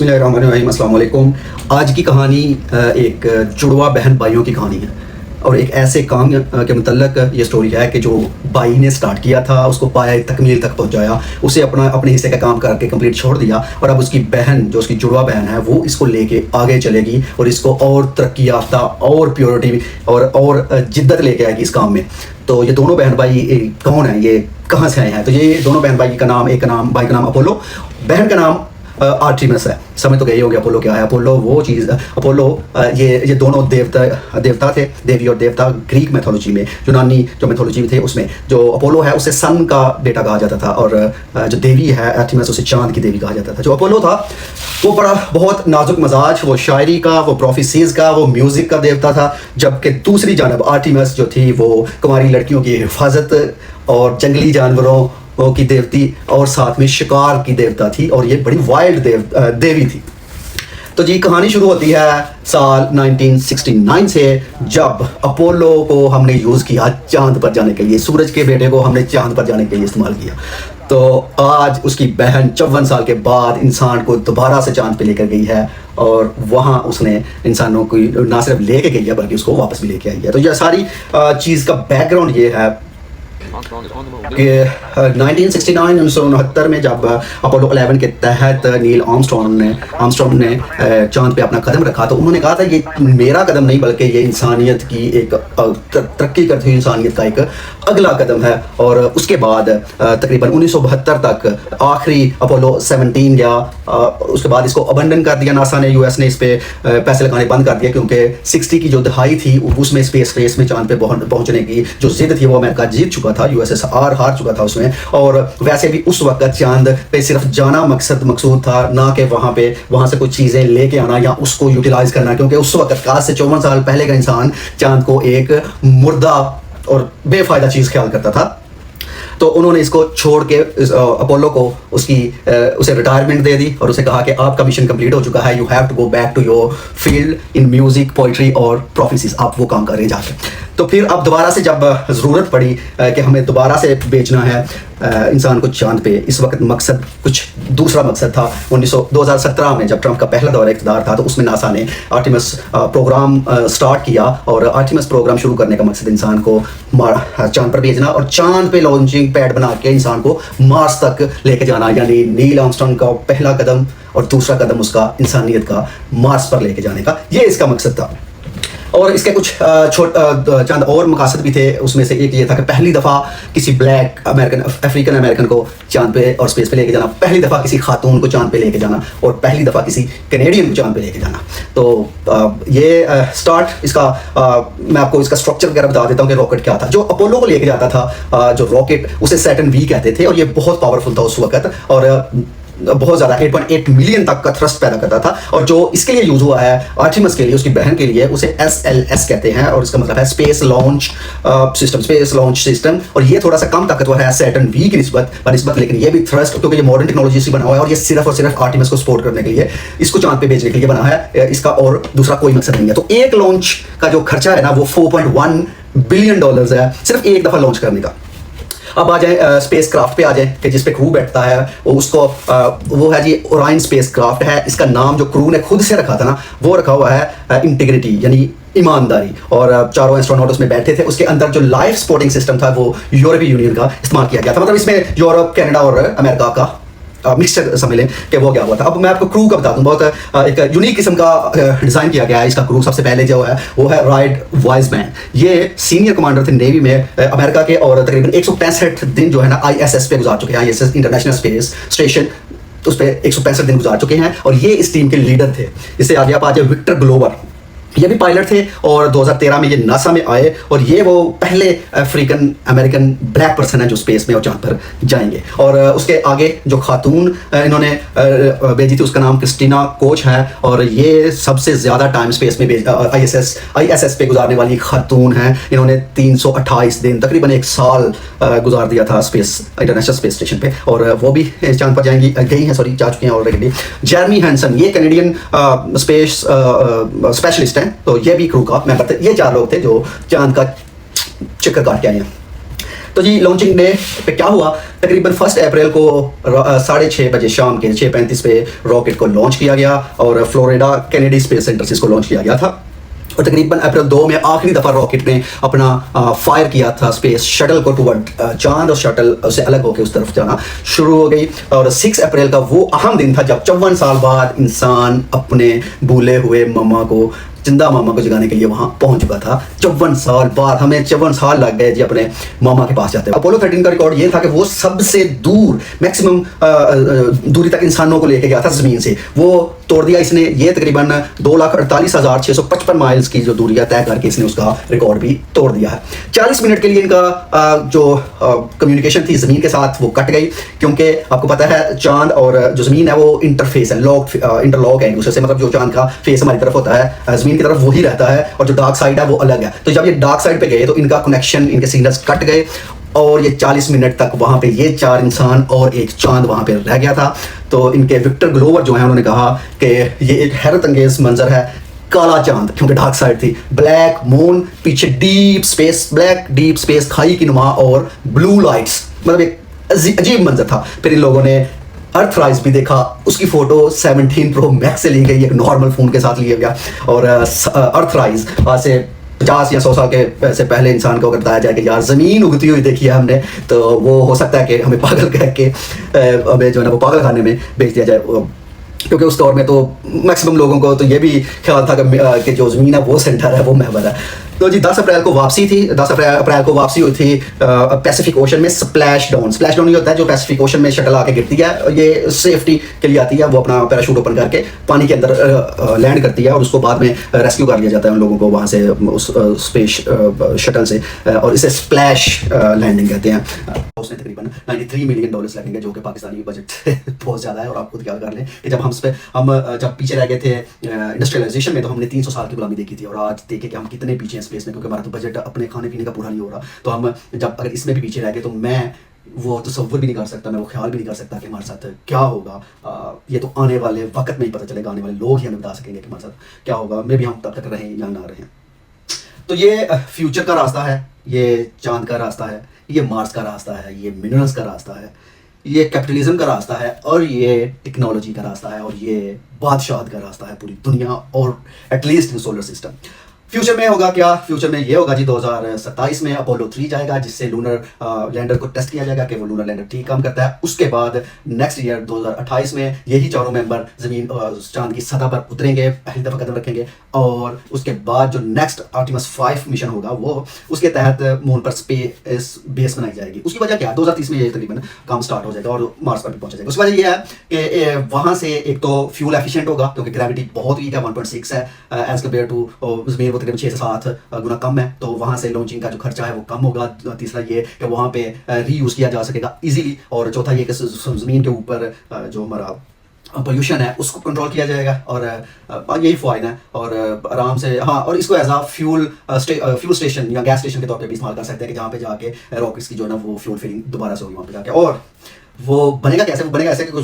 बिस्मिल्लाहिर्रहमानिर्रहीम, अस्सलाम वालेकुम। आज की कहानी एक जुड़वा बहन भाइयों की कहानी है और एक ऐसे काम के मतलब ये स्टोरी है कि जो भाई ने स्टार्ट किया था उसको पाया तकमील तक पहुंचाया, उसे अपने हिस्से का काम करके कंप्लीट छोड़ दिया और अब उसकी बहन जो उसकी जुड़वा बहन है वो इसको लेके आगे चलेगी और इसको और तरक्की याफ्ता और प्योरिटी और जिद्दत लेके आएगी इस काम में। तो ये दोनों बहन भाई कौन है, ये कहाँ से आए हैं? तो ये दोनों बहन भाई का नाम, एक का नाम भाई का नाम अपोलो, बहन का नाम आर्टेमिस है। समझ तो गई होगी अपोलो क्या है। अपोलो वो चीज़, अपोलो ये दोनों देवता थे, देवी और देवता ग्रीक मैथोलॉजी में, यूनानी जो मैथोलॉजी थे उसमें जो अपोलो है उसे सन का बेटा कहा जाता था और जो देवी है आर्टेमिस उसे चांद की देवी कहा जाता था। जो अपोलो था वो बड़ा बहुत नाजुक मजाज, वो शायरी का, वो प्रोफेसीज का, वो म्यूज़िक का देवता था, जबकि दूसरी जानब आर्टेमिस जो थी वो कुंवारी लड़कियों की हिफाजत और जंगली जानवरों की देवती और साथ में शिकार की देवता थी और ये बड़ी वाइल्ड देवी थी। तो जी कहानी शुरू होती है साल 1969 से, जब अपोलो को हमने यूज़ किया चांद पर जाने के लिए, सूरज के बेटे को हमने चांद पर जाने के लिए इस्तेमाल किया। तो आज उसकी बहन 54 साल के बाद इंसान को दोबारा से चांद पे लेकर गई है और वहाँ उसने इंसानों को ना सिर्फ लेके गई है बल्कि उसको वापस भी लेके आई है। तो यह सारी चीज़ का बैकग्राउंड ये है कि 1969 में जब अपोलो 11 के तहत नील आर्मस्ट्रॉन्ग ने चांद पे अपना कदम रखा तो उन्होंने कहा था ये मेरा कदम नहीं बल्कि ये इंसानियत की एक तरक्की करती हुई इंसानियत का एक अगला कदम है। और उसके बाद तकरीबन 1972 तक आखिरी अपोलो 17 गया, उसके बाद इसको अबंडन कर दिया नासा ने, यूएस ने इस पे पैसे लगाने बंद कर दिया क्योंकि 60 की जो दहाई थी उसमें स्पेस रेस में चांद पे पहुंचने की जो जिद थी वो अमेरिका जीत चुका था, यूएसएसआर हार चुका था उसमें। और वैसे भी उस वक्त चांद पे सिर्फ जाना मकसूद था, ना कि वहाँ से कुछ चीज़ें लेके आना या उसको यूटिलाइज करना, क्योंकि उस वक्त आज से 54 साल पहले का इंसान चांद को एक मुर्दा और बेफायदा चीज़ ख्याल करता था। तो उन्होंने इसको छोड़ के अपोलो को उसे रिटायरमेंट दे दी और उसे कहा कि आपका मिशन कंप्लीट हो चुका है, you have to go back to your field in music, poetry और प्रोफेसीज, आप वो काम करें जाके। तो फिर अब दोबारा से जब ज़रूरत पड़ी कि हमें दोबारा से भेजना है इंसान को चांद पे, इस वक्त मकसद कुछ दूसरा मकसद था। 2017 में जब ट्रंप का पहला दौरा इक़्तिदार था तो उसमें नासा ने आर्टेमिस प्रोग्राम स्टार्ट किया और आर्टेमिस प्रोग्राम शुरू करने का मकसद इंसान को चांद पर भेजना और चांद पे लॉन्चिंग पैड बना के इंसान को मार्स तक लेके जाना, यानी नील आर्मस्ट्रॉन्ग का पहला कदम और दूसरा कदम उसका इंसानियत का मार्स पर लेके जाने का, ये इसका मकसद था। और इसके कुछ चंद और मकासद भी थे, उसमें से एक ये था कि पहली दफ़ा किसी ब्लैक अफ्रीकन अमेरिकन को चांद पे और स्पेस पे लेके जाना, पहली दफ़ा किसी खातून को चांद पे लेके जाना और पहली दफ़ा किसी कैनेडियन को चांद पे लेके जाना। तो ये स्टार्ट इसका मैं आपको इसका स्ट्रक्चर वगैरह बता देता हूँ कि रॉकेट क्या था। जो अपोलो को लेके जाता था जो रॉकेट, उसे सैटर्न वी कहते थे और ये बहुत पावरफुल था उस वक्त और बहुत ज़्यादा 8.8 मिलियन तक का थ्रस्ट पैदा करता था। और जो इसके लिए यूज़ हुआ है आर्टेमिस के लिए, उसकी बहन के लिए, उसे SLS कहते हैं और इसका मतलब है स्पेस लॉन्च सिस्टम। और ये थोड़ा सा कम ताकतवर है सैटर्न वी की निस्बत, लेकिन ये भी थ्रस्ट, क्योंकि ये मॉडर्न टेक्नोलॉजी से बना हुआ है और ये सिर्फ और सिर्फ आर्टेमिस को सपोर्ट करने के लिए, इसको चांद पे भेजने के लिए बना है, इसका और दूसरा कोई मकसद नहीं है। तो एक लॉन्च का जो खर्चा है ना वो $4.1 बिलियन है सिर्फ एक दफ़ा लॉन्च करने का। अब आ जाए स्पेस क्राफ्ट पे आ जाए कि जिस पे क्रू बैठता है वो है जी ओरायन स्पेस क्राफ्ट है। इसका नाम जो क्रू ने खुद से रखा था ना वो रखा हुआ है इंटीग्रिटी, यानी ईमानदारी। और 4 एस्ट्रोनॉट उसमें बैठे थे। उसके अंदर जो लाइफ सपोर्टिंग सिस्टम था वो यूरोपीय यूनियन का इस्तेमाल किया गया था, मतलब इसमें यूरोप, कनाडा और अमेरिका का मिक्सचर समझ लें कि वो क्या हुआ था। अब मैं आपको क्रू का बता दूं, बहुत एक यूनिक किस्म का डिज़ाइन किया गया है इसका क्रू। सबसे पहले जो है वो है राइड वाइजमैन, ये सीनियर कमांडर थे नेवी में अमेरिका के और तकरीबन 165 दिन जो है ना ISS पे गुजार चुके हैं, ISS इंटरनेशनल स्पेस स्टेशन, उस पर 165 दिन गुजार चुके हैं और ये इस टीम के लीडर थे। इससे आगे आप आ जाए विक्टर ग्लोवर, ये भी पायलट थे और 2013 में ये नासा में आए और ये वो पहले अफ्रीकन अमेरिकन ब्लैक पर्सन है जो स्पेस में और चांद पर जाएंगे। और उसके आगे जो खातून इन्होंने भेजी थी उसका नाम क्रिस्टीना कोच है और ये सबसे ज़्यादा टाइम स्पेस में ISS पे गुजारने वाली खातून है। इन्होंने 328 दिन, तकरीबन 1 साल गुजार दिया था इंटरनेशनल स्पेस स्टेशन पे और वो भी चांद पर जा चुके हैं ऑलरेडी। जेरमी हैंसन, ये कैनेडियन स्पेस स्पेशलिस्ट, तो ये भी क्रू का मेंबर थे। ये 4 लोग थे जो चांद का चक्कर काट के आए हैं। तो जी लॉन्चिंग डे पे क्या हुआ, तकरीबन 1 अप्रैल को 6:30 बजे शाम के 6:35 पे रॉकेट को लॉन्च किया गया और फ्लोरिडा केनेडी स्पेस सेंटर से इसको लॉन्च किया गया था। और तकरीबन अप्रैल 2 में आखिरी दफ़ा रॉकेट ने अपना फायर किया था स्पेस शटल को टुवर्ड चांद, और शटल से अलग होकर उस तरफ जाना शुरू हो गई। और 6 अप्रैल का वो अहम दिन था जब 54 साल बाद इंसान अपने भूले हुए मम्मा को, जिंदा मामा को जगाने के लिए वहां पहुंच चुका था। 54 साल बाद, हमें 54 साल लग गए जी अपने मामा के पास जाते हैं। अपोलो 13 का रिकॉर्ड ये था कि वो सबसे दूर मैक्सिमम दूरी तक इंसानों को लेके गया था ज़मीन से, वो तोड़ दिया इसने। ये तकरीबन 2,48,655 माइल्स की जो दूरियां तय करके इसने उसका रिकॉर्ड भी तोड़ दिया है। 40 मिनट के लिए इनका जो कम्युनिकेशन थी ज़मीन के साथ वो कट गई, क्योंकि आपको पता है चांद और जो ज़मीन है वो इंटरफेस है, इंटरलॉक है एक दूसरे से, मतलब जो चांद का फेस हमारी तरफ होता है ज़मीन की तरफ वही रहता है, और जो डार्क साइड है वो अलग है। तो जब ये डार्क साइड पे गए तो इनका कनेक्शन, इनके सिग्नल्स कट गए, और ये 40 मिनट तक वहाँ पे ये 4 इंसान और एक चांद वहाँ पे रह गया था। तो इनके विक्टर ग्लोवर जो है उन्होंने कहा कि ये एक हैरत अंगेज मंजर है, काला चांद क्योंकि डार्क साइड थी, ब्लैक मून, पीछे deep space, black deep space खाई की नुमा और ब्लू लाइट्स, मतलब एक अजीब मंजर था। फिर इन लोगों ने अर्थराइज भी देखा, उसकी फोटो 17 प्रो मैक्स से ली गई, एक नॉर्मल फ़ोन के साथ लिया गया। और अर्थराइज आज से 50 या 100 साल के से पहले इंसान को अगर बताया जाए कि यार ज़मीन उगती हुई देखी है हमने, तो वो हो सकता है कि हमें पागल कह के हमें जो है ना वो पागल खाने में भेज दिया जाए, क्योंकि उस दौर में तो मैक्सिमम लोगों को तो ये भी ख्याल था कि जो ज़मीन है वो सेंटर है, वो महवर है। तो जी 10 अप्रैल को वापसी थी, 10 अप्रैल को वापसी हुई थी पैसिफिक ओशन में स्प्लैश डाउन। स्प्लैश डाउन ये होता है जो पैसिफिक ओशन में शटल आके गिरती है, ये सेफ्टी के लिए आती है, वो अपना पैराशूट ओपन करके पानी के अंदर लैंड करती है, और उसको बाद में रेस्क्यू कर लिया जाता है उन लोगों को वहाँ से, उस स्पेस शटल से, और इसे स्प्लैश लैंडिंग कहते हैं। उसने तकरीबन $93 मिलियन लगेंगे, जो कि पाकिस्तानी बजट बहुत ज़्यादा है। और आप खुद ख्याल कर लें कि जब हम जब पीछे रह गए थे इंडस्ट्रियलाइजेशन में, तो हमने 300 साल की गुलामी देखी थी, और आज देखे कि हम कितने पीछे हैं स्पेस में, क्योंकि हमारा तो बजट अपने खाने पीने का पूरा नहीं हो रहा। तो हम जब अगर इसमें भी पीछे रह गए, तो मैं वो तसव्वुर भी नहीं कर सकता, मैं वो ख्याल भी नहीं कर सकता कि हमारे साथ क्या होगा। ये तो आने वाले वक्त में ही पता चलेगा, आने वाले लोग ही हमें बता सकेंगे कि हमारे साथ क्या होगा, मे भी हम तब तक रहें या ना रहें। तो ये फ्यूचर का रास्ता है, ये चांद का रास्ता है, ये मार्स का रास्ता है, ये मिनरल्स का रास्ता है, ये कैपिटलिज्म का रास्ता है, और ये टेक्नोलॉजी का रास्ता है, और ये बादशाहत का रास्ता है पूरी दुनिया, और at least in solar system. Future में होगा क्या? फ्यूचर में ये होगा जी 2027 में अपोलो 3 जाएगा, जिससे लूनर लैंडर को टेस्ट किया जाएगा कि वो लूनर लैंडर ठीक काम करता है। उसके बाद नेक्स्ट ईयर 2028 में यही चारों मेंबर ज़मीन चांद की सतह पर उतरेंगे, पहली दफ़ा कदम रखेंगे। और उसके बाद जो नेक्स्ट आर्टिमस 5 मिशन होगा, वो उसके तहत मून पर स्पेस बेस बनाई जाएगी। उसकी वजह क्या है? 2030 में ये तकरीबन काम स्टार्ट हो जाएगा और मार्स पर भी पहुंचा जाएगा। उसकी वजह यह है कि वहाँ से एक तो फ्यूल एफिशिएंट होगा, क्योंकि ग्रेविटी बहुत वीक है, 1.6 है एज कम्पेयर टू ज़मीन, तकरीबन 6 से 7 गुना कम है। तो वहाँ से लॉन्चिंग का जो खर्चा है वो कम होगा। तीसरा ये कि वहाँ पे रीयूज़ किया जा सकेगा इजीली। और चौथा ये कि ज़मीन के ऊपर जो हमारा पोल्यूशन है उसको कंट्रोल किया जाएगा, और यही फ़ायदा है। और आराम से, हाँ, और इसको एज आ फ्यूल स्टेशन या गैस स्टेशन के तौर पे भी इस्तेमाल कर सकते हैं, कि जहाँ पे जाके रॉकेट्स की जो है ना वो फ्यूल फिलिंग दोबारा से होगी वहाँ पे जाके। और वो बनेगा कैसे? वो बनेगा ऐसे कि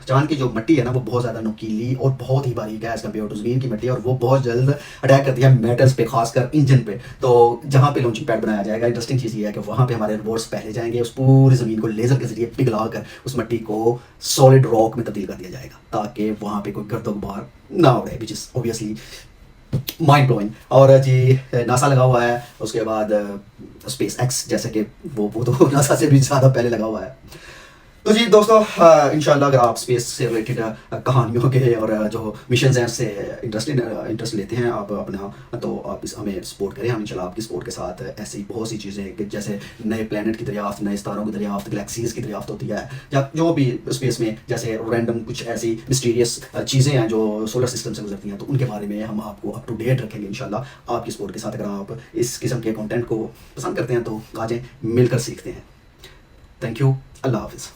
चांद की जो मिट्टी है ना वो बहुत ज़्यादा नुकीली और बहुत ही बारीक है एज कम्पेयर टू ज़मीन की मिट्टी, और वो बहुत जल्द अटैक करती है मेटल्स पे, खासकर इंजन पे। तो जहाँ पे लॉन्चिंग पैड बनाया जाएगा, इंटरेस्टिंग चीज़ ये है कि वहाँ पे हमारे रोबोट्स पहले जाएंगे, उस पूरी ज़मीन को लेज़र के जरिए पिघला कर उस मिट्टी को सॉलिड रॉक में तब्दील कर दिया जाएगा, ताकि वहाँ पे कोई गर्द गुबार ना उड़े, which is obviously mind blowing. और जी नासा लगा हुआ है, उसके बाद स्पेस एक्स, जैसे कि वो तो नासा से भी ज़्यादा पहले लगा हुआ है। तो जी दोस्तों, इंशाल्लाह अगर आप स्पेस से रिलेटेड कहानियों के और जो मिशन हैं उससे इंटरेस्ट लेते हैं आप अपना, तो आप हमें सपोर्ट करें। हम इंशाल्लाह आपकी सपोर्ट के साथ ऐसी बहुत सी चीज़ें कि जैसे नए प्लैनेट की दरियाफ्त, नए सितारों की दरियाफ्त, गैलेक्सीज़ की दरियाफ्त होती है, या जो भी स्पेस में जैसे रैंडम कुछ ऐसी मिस्टीरियस चीज़ें हैं जो सोलर सिस्टम से गुजरती हैं, तो उनके बारे में हम आपको अप टू डेट रखेंगे इंशाल्लाह आपकी सपोर्ट के साथ। अगर आप इस किस्म के कंटेंट को पसंद करते हैं तो आ जाएं, मिलकर सीखते हैं। थैंक यू, अल्लाह हाफिज़।